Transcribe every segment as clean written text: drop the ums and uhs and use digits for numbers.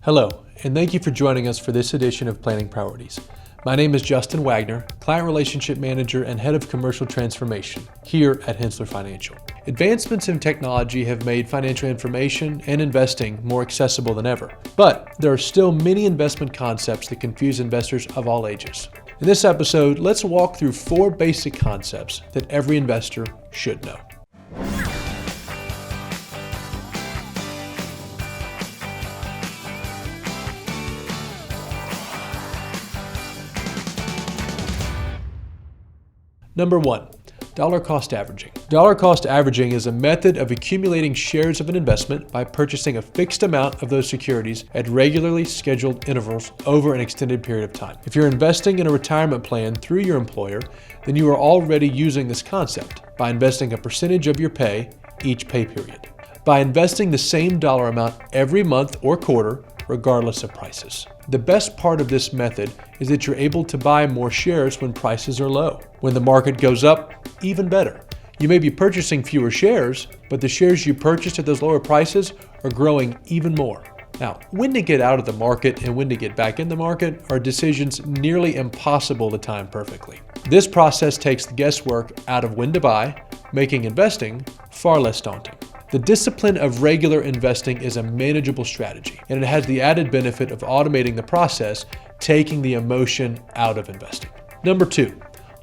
Hello, and thank you for joining us for this edition of Planning Priorities. My name is Justin Wagner, Client Relationship Manager and Head of Commercial Transformation here at Henssler Financial. Advancements in technology have made financial information and investing more accessible than ever, but there are still many investment concepts that confuse investors of all ages. In this episode, let's walk through 4 basic concepts that every investor should know. Number 1, dollar cost averaging. Dollar cost averaging is a method of accumulating shares of an investment by purchasing a fixed amount of those securities at regularly scheduled intervals over an extended period of time. If you're investing in a retirement plan through your employer, then you are already using this concept by investing a percentage of your pay each pay period. By investing the same dollar amount every month or quarter, regardless of prices. The best part of this method is that you're able to buy more shares when prices are low. When the market goes up, even better. You may be purchasing fewer shares, but the shares you purchased at those lower prices are growing even more. Now, when to get out of the market and when to get back in the market are decisions nearly impossible to time perfectly. This process takes the guesswork out of when to buy, making investing far less daunting. The discipline of regular investing is a manageable strategy, and it has the added benefit of automating the process, taking the emotion out of investing. Number 2,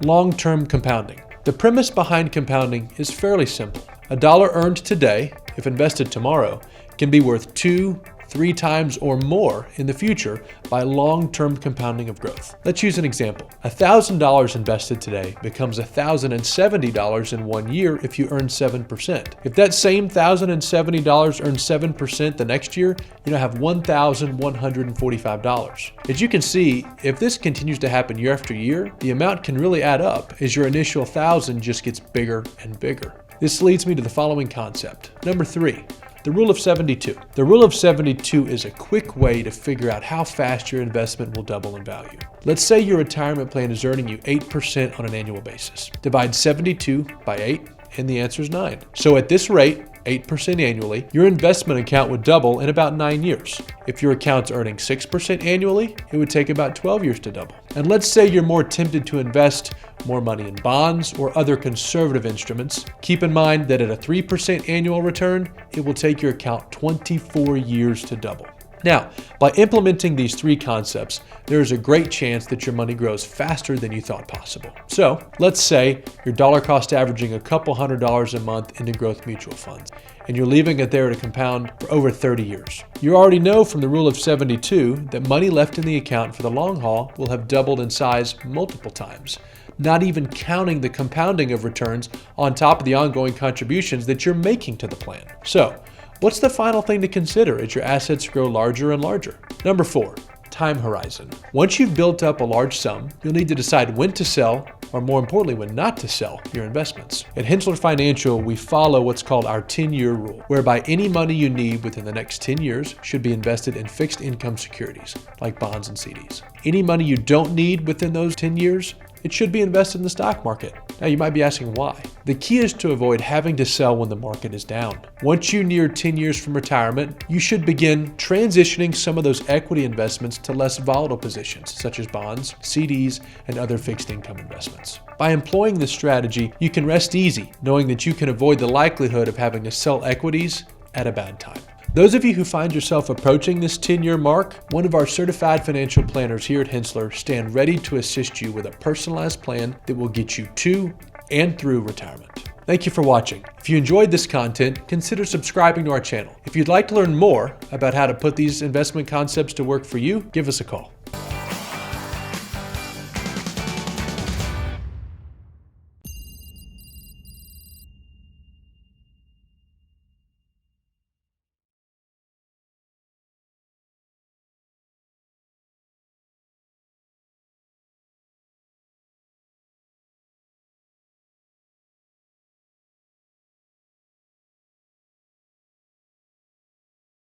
long-term compounding. The premise behind compounding is fairly simple. A dollar earned today, if invested tomorrow, can be worth 2-3 times or more in the future by long-term compounding of growth. Let's use an example. $1,000 invested today becomes $1,070 in 1 year if you earn 7%. If that same $1,070 earns 7% the next year, you now have $1,145. As you can see, if this continues to happen year after year, the amount can really add up as your initial $1,000 just gets bigger and bigger. This leads me to the following concept. Number 3, the rule of 72. The rule of 72 is a quick way to figure out how fast your investment will double in value. Let's say your retirement plan is earning you 8% on an annual basis. Divide 72 by 8, and the answer is 9. So at this rate, 8% annually, your investment account would double in about 9 years. If your account's earning 6% annually, it would take about 12 years to double. And let's say you're more tempted to invest more money in bonds or other conservative instruments. Keep in mind that at a 3% annual return, it will take your account 24 years to double. Now, by implementing these 3 concepts, there is a great chance that your money grows faster than you thought possible. So, let's say you're dollar cost averaging a couple $100 a month into growth mutual funds, and you're leaving it there to compound for over 30 years. You already know from the rule of 72 that money left in the account for the long haul will have doubled in size multiple times, not even counting the compounding of returns on top of the ongoing contributions that you're making to the plan. So, what's the final thing to consider as your assets grow larger and larger? Number 4, time horizon. Once you've built up a large sum, you'll need to decide when to sell, or more importantly, when not to sell your investments. At Henssler Financial, we follow what's called our 10-year rule, whereby any money you need within the next 10 years should be invested in fixed income securities, like bonds and CDs. Any money you don't need within those 10 years, it should be invested in the stock market. Now you might be asking why. The key is to avoid having to sell when the market is down. Once you near 10 years from retirement, you should begin transitioning some of those equity investments to less volatile positions, such as bonds, CDs, and other fixed income investments. By employing this strategy, you can rest easy, knowing that you can avoid the likelihood of having to sell equities at a bad time. Those of you who find yourself approaching this 10-year mark, one of our certified financial planners here at Henssler stand ready to assist you with a personalized plan that will get you to and through retirement. Thank you for watching. If you enjoyed this content, consider subscribing to our channel. If you'd like to learn more about how to put these investment concepts to work for you, give us a call.